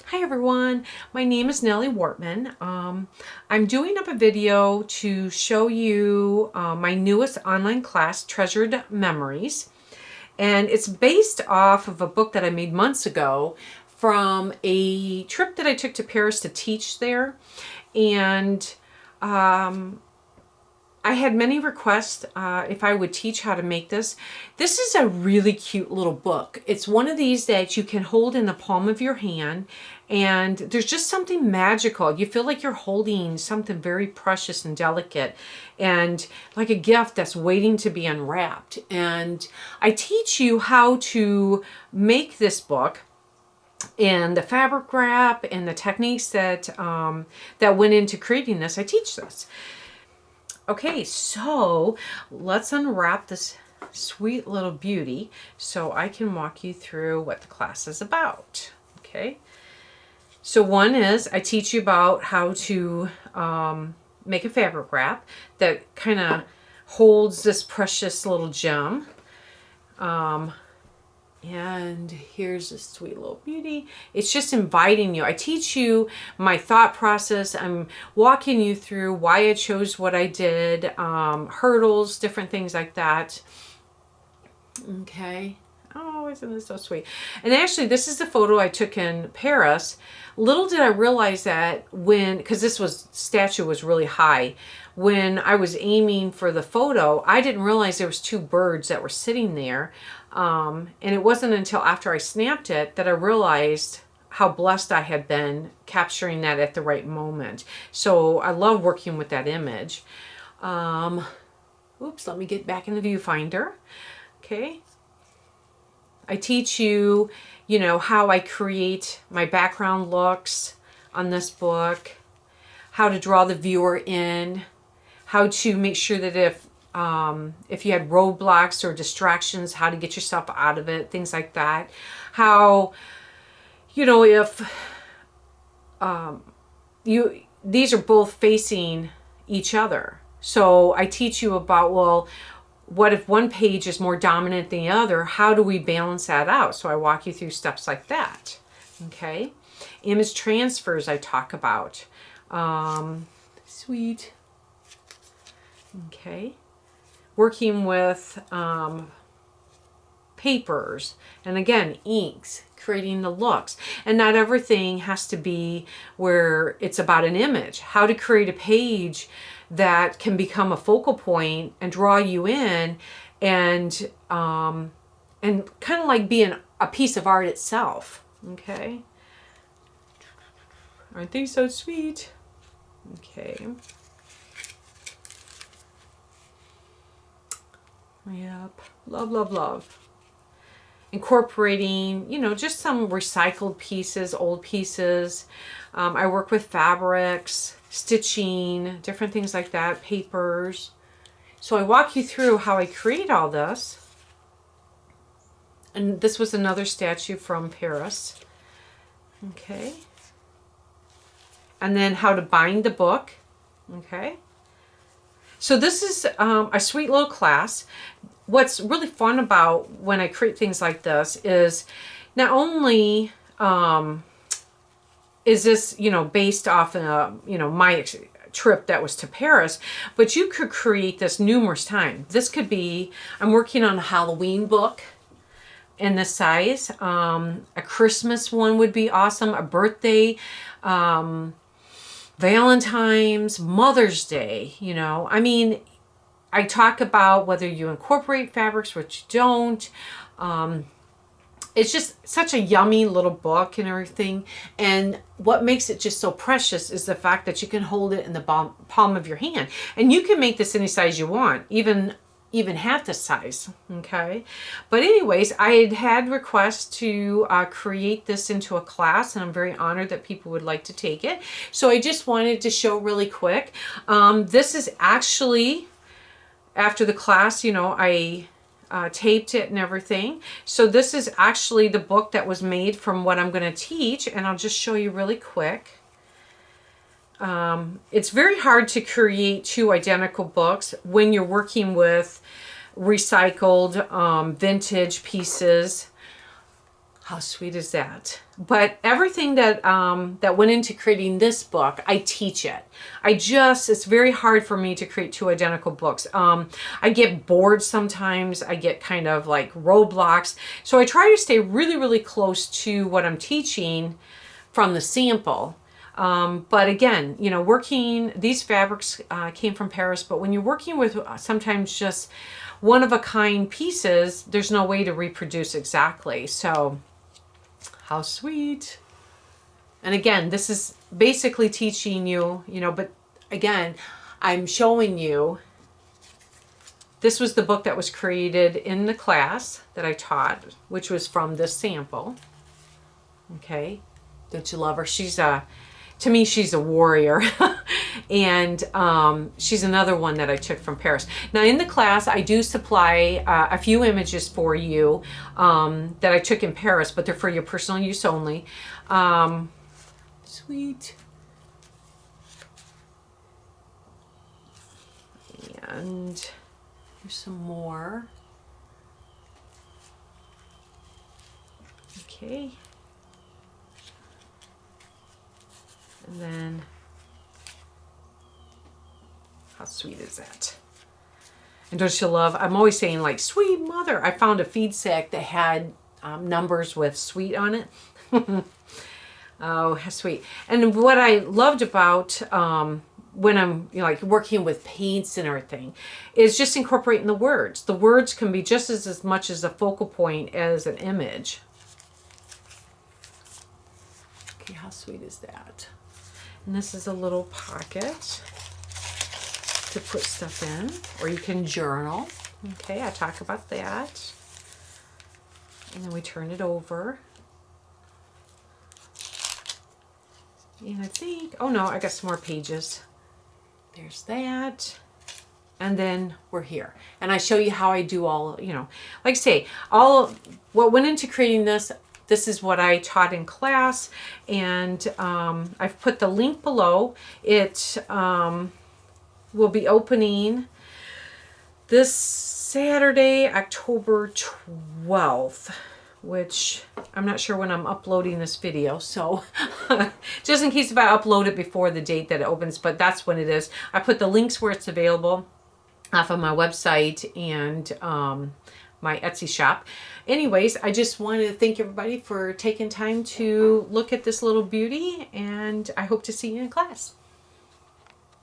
Hi everyone, my name is Nellie Wortman. I'm doing up a video to show you my newest online class, Treasured Memories. And it's based off of a book that I made months ago from a trip that I took to Paris to teach there. And I had many requests if I would teach how to make this. This is a really cute little book. It's one of these that you can hold in the palm of your hand, and there's just something magical. You feel like you're holding something very precious and delicate and like a gift that's waiting to be unwrapped. And I teach you how to make this book and the fabric wrap and the techniques that that went into creating this. I teach this. Okay, so let's unwrap this sweet little beauty so I can walk you through what the class is about. Okay, so one is I teach you about how to make a fabric wrap that kind of holds this precious little gem. And here's a sweet little beauty. It's just inviting you. I teach you my thought process. I'm walking you through why I chose what I did, hurdles, different things like that. Okay. Oh, isn't this so sweet? And actually, this is the photo I took in Paris. Little did I realize that because this statue was really high, when I was aiming for the photo, I didn't realize there was two birds that were sitting there. And it wasn't until after I snapped it that I realized how blessed I had been capturing that at the right moment. So I love working with that image. Oops, let me get back in the viewfinder. Okay. I teach you, how I create my background looks on this book, how to draw the viewer in, how to make sure that if you had roadblocks or distractions, how to get yourself out of it, things like that. How, if these are both facing each other. So I teach you about, well, what if one page is more dominant than the other? How do we balance that out? So I walk you through steps like that. Okay. Image transfers I talk about. Sweet. Okay. Working with papers and again inks, creating the looks. And not everything has to be where it's about an image. How to create a page that can become a focal point and draw you in and kind of like being a piece of art itself. Okay. Aren't they so sweet? Okay. Yep. Love, love, love. Incorporating, just some recycled pieces, old pieces. I work with fabrics, stitching, different things like that, papers. So I walk you through how I create all this. And this was another statue from Paris. Okay. And then how to bind the book. Okay. So this is a sweet little class. What's really fun about when I create things like this is not only is this, based off my trip that was to Paris, but you could create this numerous times. This could be, I'm working on a Halloween book in this size. A Christmas one would be awesome. A birthday, Valentine's, Mother's Day, I talk about whether you incorporate fabrics, which you don't. It's just such a yummy little book and everything. And what makes it just so precious is the fact that you can hold it in the palm of your hand. And you can make this any size you want, even half the size. Okay. But anyways, I had requests to create this into a class, and I'm very honored that people would like to take it. So I just wanted to show really quick. This is actually, after the class, I taped it and everything. So this is actually the book that was made from what I'm going to teach, and I'll just show you really quick. It's very hard to create two identical books when you're working with recycled vintage pieces. How sweet is that? But everything that that went into creating this book, I teach it. It's very hard for me to create two identical books. I get bored sometimes. I get kind of like roadblocks. So I try to stay really, really close to what I'm teaching from the sample. But again, you know, these fabrics came from Paris, but when you're working with sometimes just one-of-a-kind pieces, there's no way to reproduce exactly. So how sweet. And again, this is basically teaching you, you know, but again, I'm showing you, this was the book that was created in the class that I taught, which was from this sample. Okay. Don't you love her? To me, she's a warrior. And she's another one that I took from Paris. Now in the class, I do supply a few images for you that I took in Paris, but they're for your personal use only. Sweet. And here's some more. Okay. And then, how sweet is that? And don't you love, I'm always saying like, sweet mother. I found a feed sack that had numbers with sweet on it. Oh, how sweet. And what I loved about when I'm, you know, like working with paints and everything is just incorporating the words. The words can be just as much as a focal point as an image. Okay, how sweet is that? And this is a little pocket to put stuff in, or you can journal. Okay, I talk about that. And then we turn it over. And I think, oh no, I got some more pages. There's that. And then we're here. And I show you how I do all, you know, like I say, all what went into creating this. This is what I taught in class, and I've put the link below. It will be opening this Saturday, October 12th, which I'm not sure when I'm uploading this video. So just in case if I upload it before the date that it opens, but that's when it is. I put the links where it's available off of my website and my Etsy shop. Anyways, I just wanted to thank everybody for taking time to look at this little beauty, and I hope to see you in class.